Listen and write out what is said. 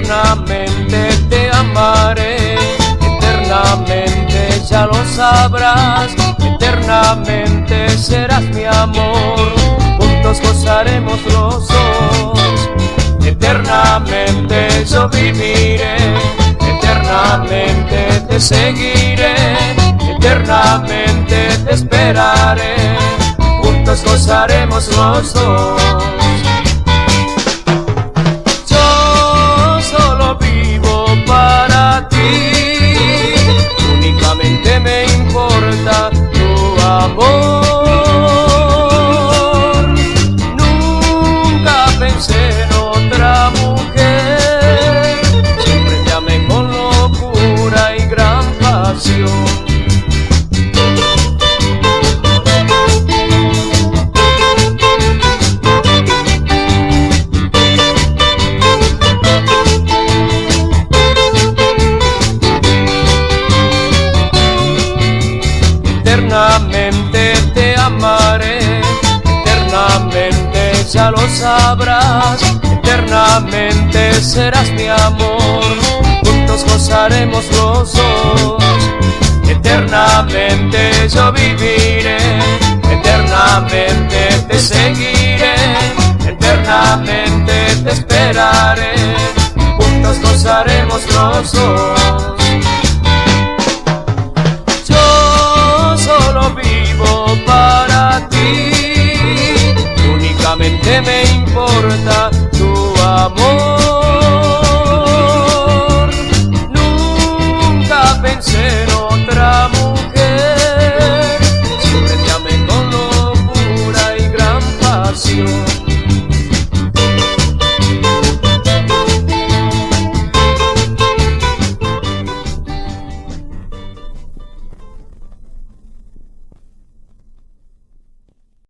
eternamente te amaré, eternamente ya lo sabrás, eternamente serás mi amor, juntos gozaremos los dos, eternamente yo viviré, eternamente te seguiré, eternamente te esperaré, juntos gozaremos los dos. Yo solo vivo para ti, únicamente me importa tu amor. Nunca pensé en otra mujer, siempre te amé con locura y gran pasión. Eternamente te amaré, eternamente ya lo sabrás, eternamente serás mi amor, juntos gozaremos los dos, eternamente yo viviré, eternamente te seguiré, eternamente te esperaré, juntos gozaremos los dos. Solo vivo para ti, únicamente me importa